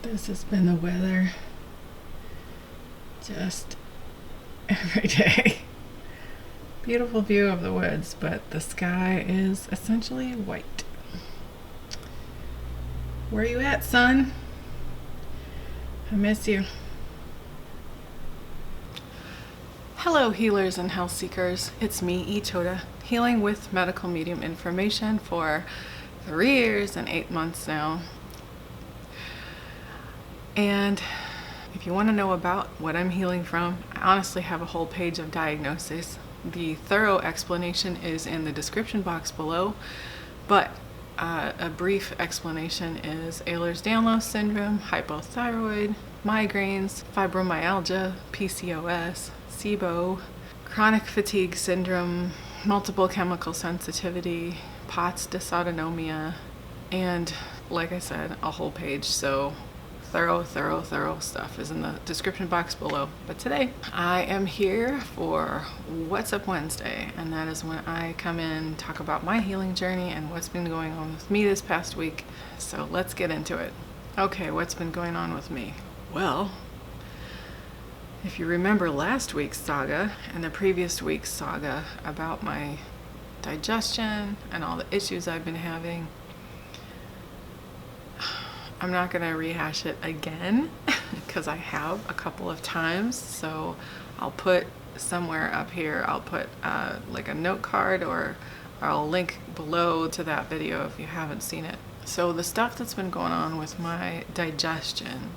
This has been the weather just every day. Beautiful view of the woods, but the sky is essentially white. Where you at, son? I miss you. Hello, healers and health seekers. It's me, Ichoda, healing with medical medium information for 3 years and 8 months now. And if you want to know about what I'm healing from, I honestly have a whole page of diagnoses. The thorough explanation is in the description box below, but a brief explanation is Ehlers-Danlos syndrome, hypothyroid, migraines, fibromyalgia, PCOS, SIBO, chronic fatigue syndrome, multiple chemical sensitivity, POTS dysautonomia, and like I said, a whole page. So thorough stuff is in the description box below. But today I am here for What's Up Wednesday, and that is when I come in, talk about my healing journey and what's been going on with me this past week. So let's get into it. Okay, what's been going on with me? Well, if you remember last week's saga and the previous week's saga about my digestion and all the issues I've been having, I'm not going to rehash it again because I have a couple of times. So I'll put somewhere up here, I'll put like a note card, or I'll link below to that video if you haven't seen it. So the stuff that's been going on with my digestion,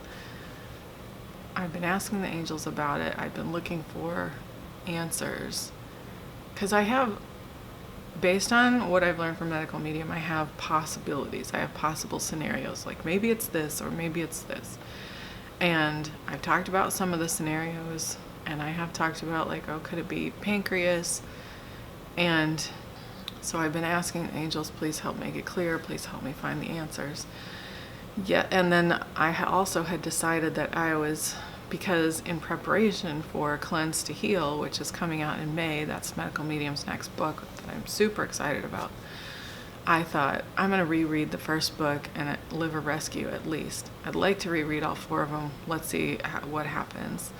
I've been asking the angels about it. I've been looking for answers because I have, based on what I've learned from medical medium, I have possibilities. I have possible scenarios, like maybe it's this or maybe it's this. And I've talked about some of the scenarios, and I have talked about like, oh, could it be pancreas? And so I've been asking the angels, please help make it clear, please help me find the answers. Yeah, and then I also had decided that I was, because in preparation for Cleanse to Heal, which is coming out in May, that's Medical Medium's next book that I'm super excited about, I thought I'm going to reread the first book and Liver Rescue at least. I'd like to reread all 4 of them. Let's see what happens.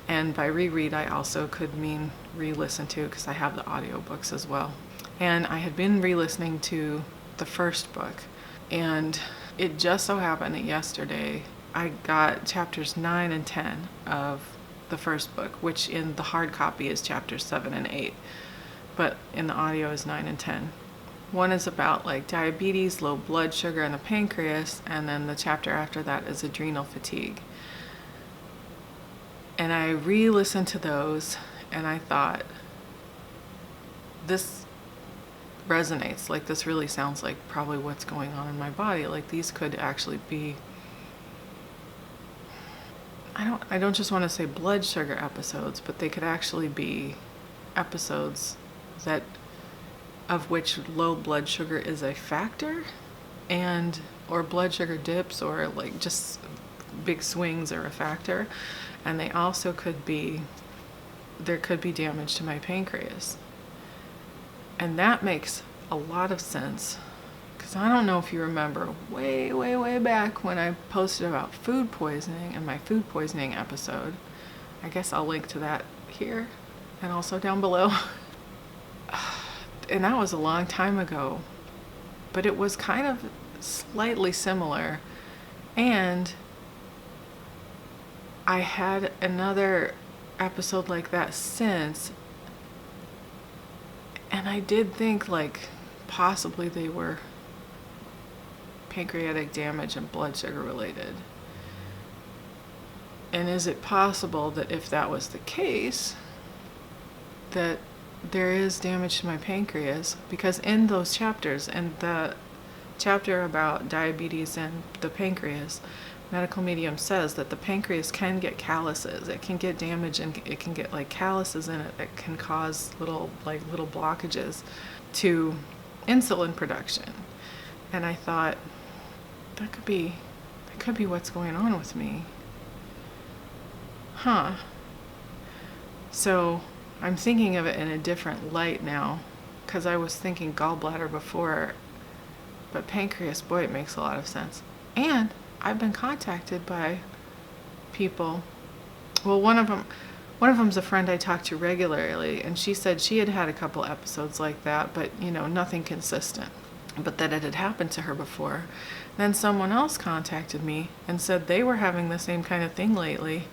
And by reread, I also could mean re-listen to, because I have the audiobooks as well. And I had been re-listening to the first book, and it just so happened that yesterday I got chapters 9 and 10 of the first book, which in the hard copy is chapters 7 and 8, but in the audio is 9 and 10. One is about like diabetes, low blood sugar, and the pancreas, and then the chapter after that is adrenal fatigue. And I re-listened to those, and I thought, this resonates, like this really sounds like probably what's going on in my body. Like these could actually be, I don't just want to say blood sugar episodes, but they could actually be episodes that of which low blood sugar is a factor, and or blood sugar dips, or like just big swings are a factor. And they also could be, there could be damage to my pancreas. And that makes a lot of sense, because I don't know if you remember way back when I posted about food poisoning in my food poisoning episode. I guess I'll link to that here and also down below. And that was a long time ago, but it was kind of slightly similar. And I had another episode like that since, and I did think like possibly they were pancreatic damage and blood sugar related. And is it possible that if that was the case, that there is damage to my pancreas? Because in those chapters, in the chapter about diabetes and the pancreas, medical medium says that the pancreas can get calluses. It can get damage, and it can get like calluses in it that can cause little blockages to insulin production. And I thought that could be what's going on with me. So I'm thinking of it in a different light now, because I was thinking gallbladder before, but pancreas, boy, it makes a lot of sense. And I've been contacted by people. Well, one of them's a friend I talk to regularly, and she said she had had a couple episodes like that, but nothing consistent. But that it had happened to her before. Then someone else contacted me and said they were having the same kind of thing lately.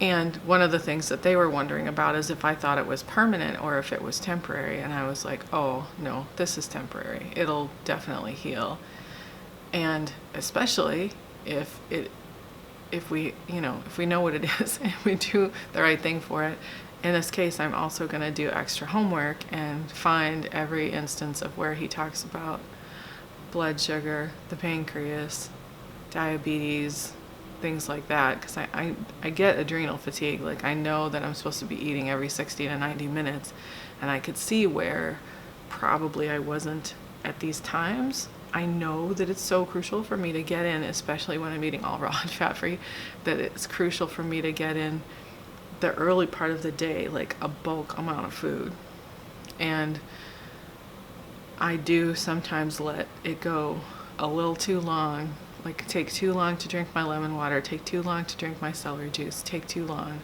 And one of the things that they were wondering about is if I thought it was permanent or if it was temporary. And I was like, oh, no, this is temporary. It'll definitely heal. And especially if we know what it is and we do the right thing for it. In this case, I'm also going to do extra homework and find every instance of where he talks about blood sugar, the pancreas, diabetes, things like that, because I get adrenal fatigue. Like, I know that I'm supposed to be eating every 60 to 90 minutes, and I could see where probably I wasn't at these times. I know that it's so crucial for me to get in, especially when I'm eating all raw and fat-free, that it's crucial for me to get in the early part of the day, like a bulk amount of food. And I do sometimes let it go a little too long, like take too long to drink my lemon water, take too long to drink my celery juice, take too long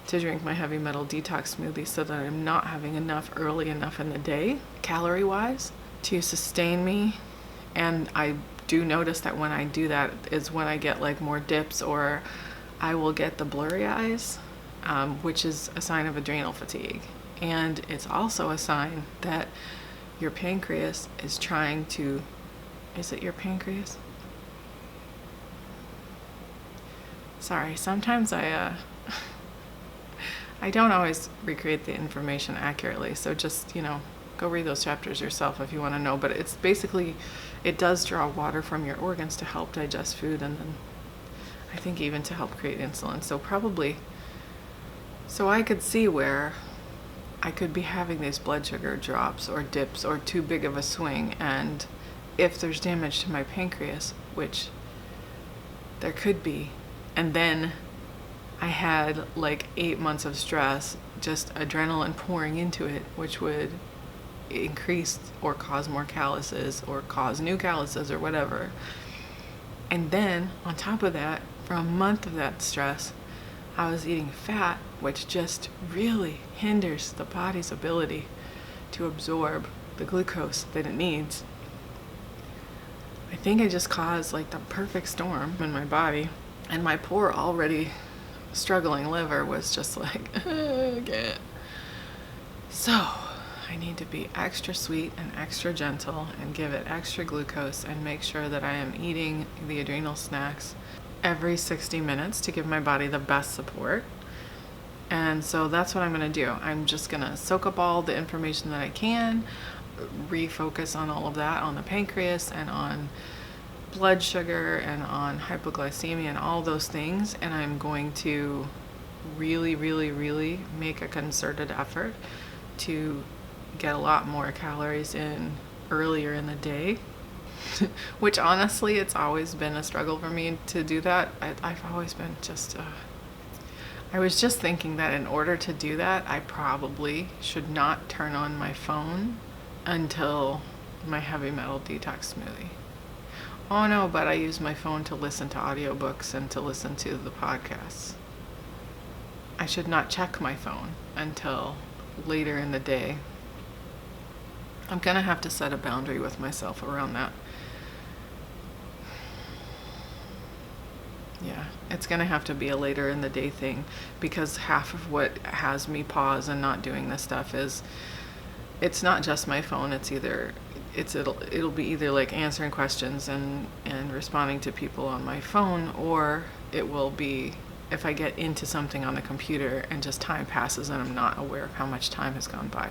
to drink my heavy metal detox smoothie, so that I'm not having enough early enough in the day, calorie-wise, to sustain me. And I do notice that when I do that is when I get like more dips, or I will get the blurry eyes, which is a sign of adrenal fatigue. And it's also a sign that your pancreas is trying to, is it your pancreas? Sorry, sometimes I don't always recreate the information accurately, so just, go read those chapters yourself if you want to know. But it's basically, it does draw water from your organs to help digest food, and then I think even to help create insulin. So I could see where I could be having these blood sugar drops or dips or too big of a swing, and if there's damage to my pancreas, which there could be, and then I had like 8 months of stress, just adrenaline pouring into it, which would increase or cause more calluses or cause new calluses or whatever. And then on top of that, for a month of that stress, I was eating fat, which just really hinders the body's ability to absorb the glucose that it needs. I think I just caused like the perfect storm in my body, and my poor already struggling liver was just like, I can't. So I need to be extra sweet and extra gentle and give it extra glucose and make sure that I am eating the adrenal snacks every 60 minutes to give my body the best support. And so that's what I'm going to do. I'm just going to soak up all the information that I can, refocus on all of that, on the pancreas and on blood sugar and on hypoglycemia and all those things. And I'm going to really, really, really make a concerted effort to get a lot more calories in earlier in the day. Which honestly, it's always been a struggle for me to do that. I've always been just, I was just thinking that in order to do that, I probably should not turn on my phone until my heavy metal detox smoothie. Oh no, but I use my phone to listen to audiobooks and to listen to the podcasts. I should not check my phone until later in the day. I'm gonna have to set a boundary with myself around that. Yeah, it's gonna have to be a later in the day thing, because half of what has me pause and not doing this stuff is, it's not just my phone. It'll be either like answering questions and responding to people on my phone, or it will be if I get into something on the computer and just time passes and I'm not aware of how much time has gone by.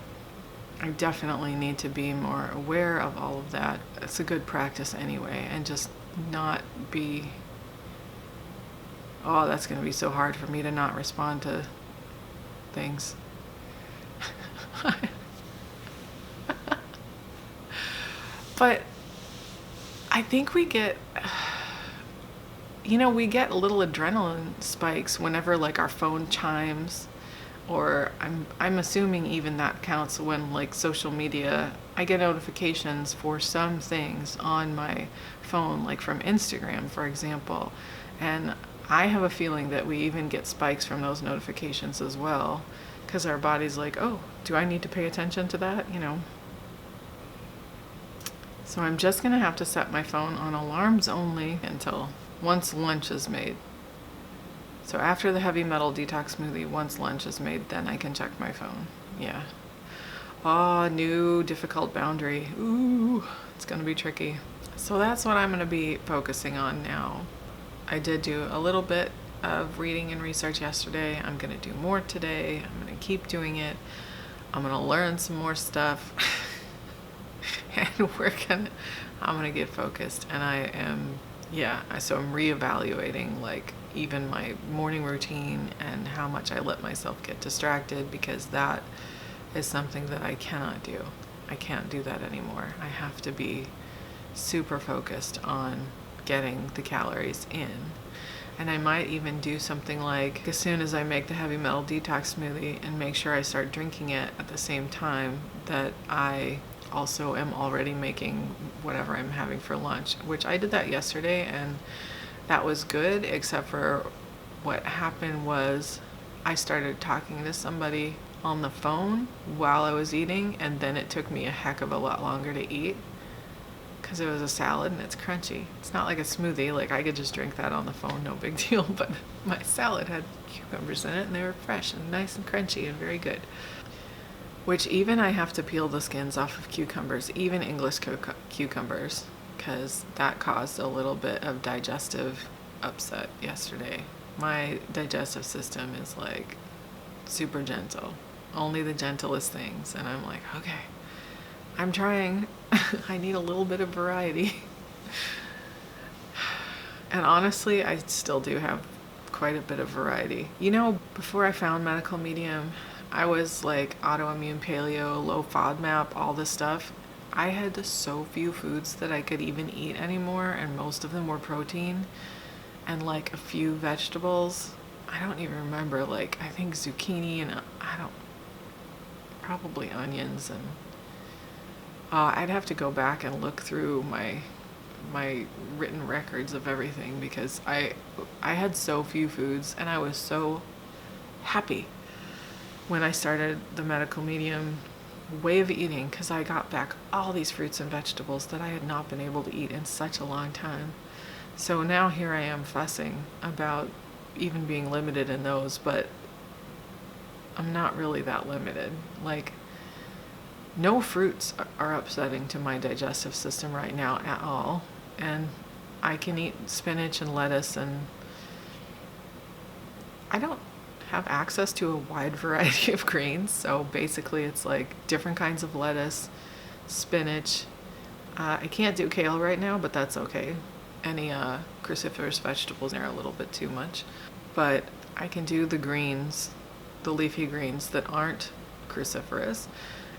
I definitely need to be more aware of all of that. It's a good practice anyway, and just not be, oh, that's going to be so hard for me to not respond to things. But I think we get little adrenaline spikes whenever like our phone chimes, Or I'm assuming even that counts when like social media, I get notifications for some things on my phone, like from Instagram, for example. And I have a feeling that we even get spikes from those notifications as well, because our body's like, oh, do I need to pay attention to that? You know. So I'm just gonna have to set my phone on alarms only until once lunch is made. So after the heavy metal detox smoothie, once lunch is made, then I can check my phone. Yeah. Ah, new difficult boundary. Ooh, it's gonna be tricky. So that's what I'm gonna be focusing on now. I did do a little bit of reading and research yesterday. I'm gonna do more today. I'm gonna keep doing it. I'm gonna learn some more stuff. And I'm gonna get focused. And so I'm reevaluating like even my morning routine and how much I let myself get distracted, because that is something that I cannot do. I can't do that anymore. I have to be super focused on getting the calories in. And I might even do something like, as soon as I make the heavy metal detox smoothie, and make sure I start drinking it at the same time that I also am already making whatever I'm having for lunch, which I did that yesterday, and that was good, except for what happened was I started talking to somebody on the phone while I was eating, and then it took me a heck of a lot longer to eat because it was a salad and it's crunchy. It's not like a smoothie, like I could just drink that on the phone, no big deal, but my salad had cucumbers in it and they were fresh and nice and crunchy and very good. Which even I have to peel the skins off of cucumbers, even English cucumbers, because that caused a little bit of digestive upset yesterday. My digestive system is like super gentle, only the gentlest things, and I'm like, okay, I'm trying. I need a little bit of variety. And honestly, I still do have quite a bit of variety. You know, before I found Medical Medium, I was like autoimmune, paleo, low FODMAP, all this stuff. I had so few foods that I could even eat anymore, and most of them were protein and like a few vegetables. I don't even remember, like I think zucchini and probably onions, and I'd have to go back and look through my written records of everything, because I had so few foods, and I was so happy when I started the Medical Medium way of eating, because I got back all these fruits and vegetables that I had not been able to eat in such a long time. So now here I am fussing about even being limited in those, but I'm not really that limited. Like, no fruits are upsetting to my digestive system right now at all, and I can eat spinach and lettuce, and I don't have access to a wide variety of greens, so basically it's like different kinds of lettuce, spinach. I can't do kale right now, but that's okay. Any cruciferous vegetables are a little bit too much, but I can do the greens, the leafy greens that aren't cruciferous,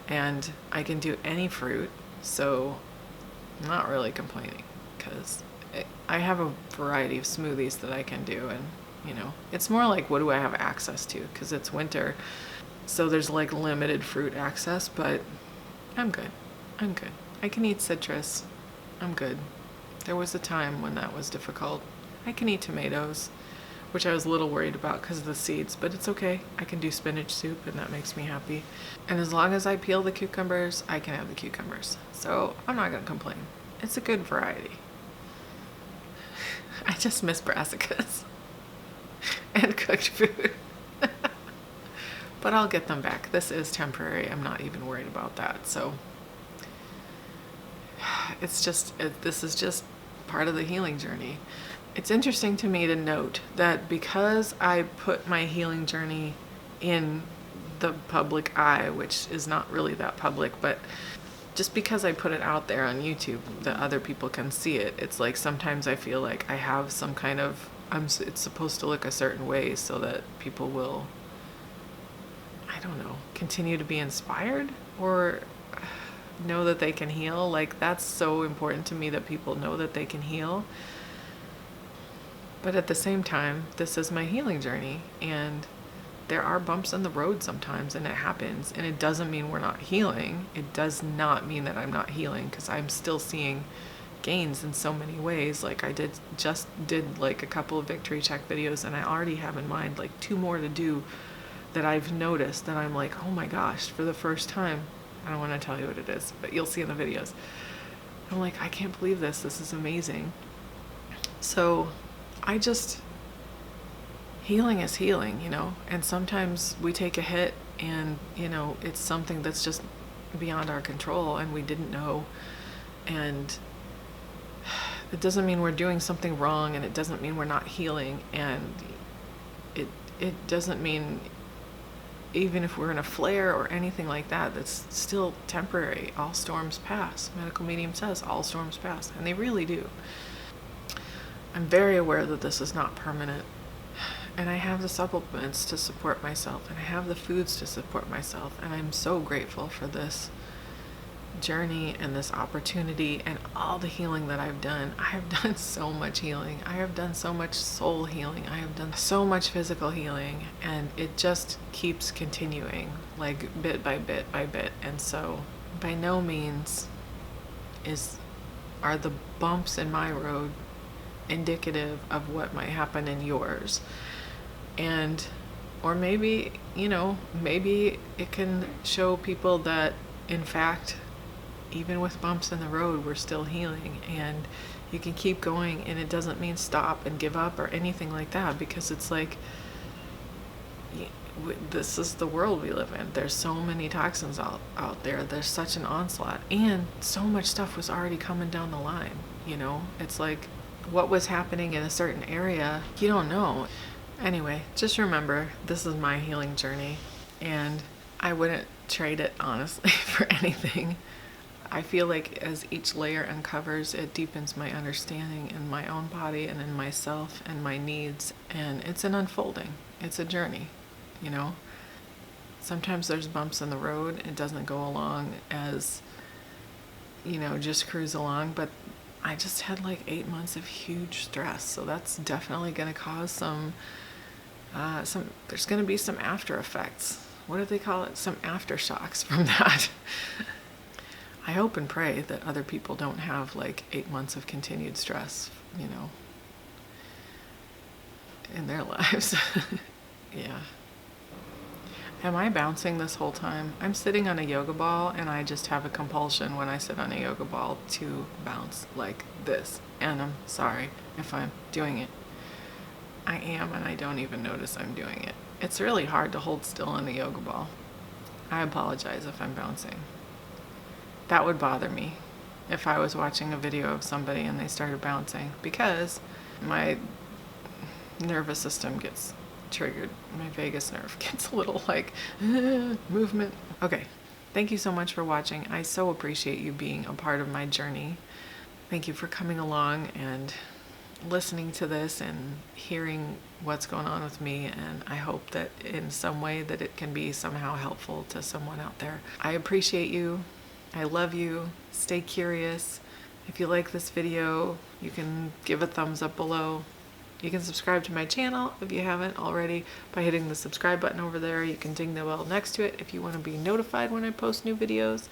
and I can do any fruit, so I'm not really complaining, because I have a variety of smoothies that I can do, and you know, it's more like, what do I have access to? Because it's winter, so there's like limited fruit access, but I'm good. I can eat citrus. I'm good. There was a time when that was difficult. I can eat tomatoes, which I was a little worried about because of the seeds, but it's okay. I can do spinach soup, and that makes me happy. And as long as I peel the cucumbers, I can have the cucumbers. So I'm not gonna complain. It's a good variety. I just miss brassicas and cooked food. But I'll get them back. This is temporary. I'm not even worried about that. So this is just part of the healing journey. It's interesting to me to note that because I put my healing journey in the public eye, which is not really that public, but just because I put it out there on YouTube that other people can see it, it's like sometimes I feel like I have some kind of, it's supposed to look a certain way so that people will, I don't know, continue to be inspired or know that they can heal. Like, that's so important to me, that people know that they can heal. But at the same time, this is my healing journey, and there are bumps in the road sometimes, and it happens, and it doesn't mean we're not healing. It does not mean that I'm not healing, because I'm still seeing gains in so many ways. Like, I just did like a couple of victory check videos, and I already have in mind like 2 more to do that I've noticed that I'm like, oh my gosh, for the first time. I don't want to tell you what it is, but you'll see in the videos. I'm like, I can't believe this. This is amazing. So healing is healing, you know, and sometimes we take a hit and, you know, it's something that's just beyond our control and we didn't know. And it doesn't mean we're doing something wrong, and it doesn't mean we're not healing, and it doesn't mean, even if we're in a flare or anything like that, that's still temporary. All storms pass. Medical medium says all storms pass, and they really do. I'm very aware that this is not permanent, and I have the supplements to support myself, and I have the foods to support myself, and I'm so grateful for this journey and this opportunity and all the healing that I've done. I have done so much healing. I have done so much soul healing. I have done so much physical healing, and it just keeps continuing, like bit by bit by bit. And so by no means are the bumps in my road indicative of what might happen in yours. And or maybe, you know, maybe it can show people that in fact, even with bumps in the road, we're still healing, and you can keep going, and it doesn't mean stop and give up or anything like that, because it's like, this is the world we live in. There's so many toxins out there. There's such an onslaught, and so much stuff was already coming down the line, you know? It's like, what was happening in a certain area, you don't know. Anyway, just remember, this is my healing journey, and I wouldn't trade it, honestly, for anything. I feel like as each layer uncovers, it deepens my understanding in my own body and in myself and my needs. And it's an unfolding. It's a journey, you know? Sometimes there's bumps in the road. It doesn't go along as, you know, just cruise along. But I just had like 8 months of huge stress. So that's definitely going to cause some, there's going to be some after effects. What do they call it? Some aftershocks from that. I hope and pray that other people don't have like 8 months of continued stress, you know, in their lives. Yeah. Am I bouncing this whole time? I'm sitting on a yoga ball, and I just have a compulsion when I sit on a yoga ball to bounce like this. And I'm sorry if I'm doing it. I am, and I don't even notice I'm doing it. It's really hard to hold still on a yoga ball. I apologize if I'm bouncing. That would bother me if I was watching a video of somebody and they started bouncing, because my nervous system gets triggered. My vagus nerve gets a little like movement. Okay, thank you so much for watching. I so appreciate you being a part of my journey. Thank you for coming along and listening to this and hearing what's going on with me, and I hope that in some way that it can be somehow helpful to someone out there. I appreciate you. I love you. Stay curious. If you like this video, you can give a thumbs up below. You can subscribe to my channel if you haven't already by hitting the subscribe button over there. You can ding the bell next to it if you want to be notified when I post new videos.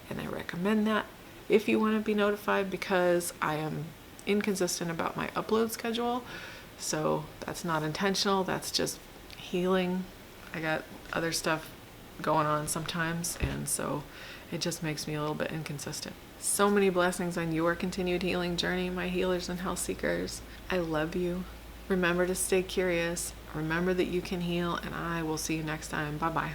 And I recommend that if you want to be notified, because I am inconsistent about my upload schedule. So that's not intentional. That's just healing. I got other stuff going on sometimes, and so it just makes me a little bit inconsistent. So many blessings on your continued healing journey, my healers and health seekers. I love you. Remember to stay curious. Remember that you can heal, and I will see you next time. Bye-bye.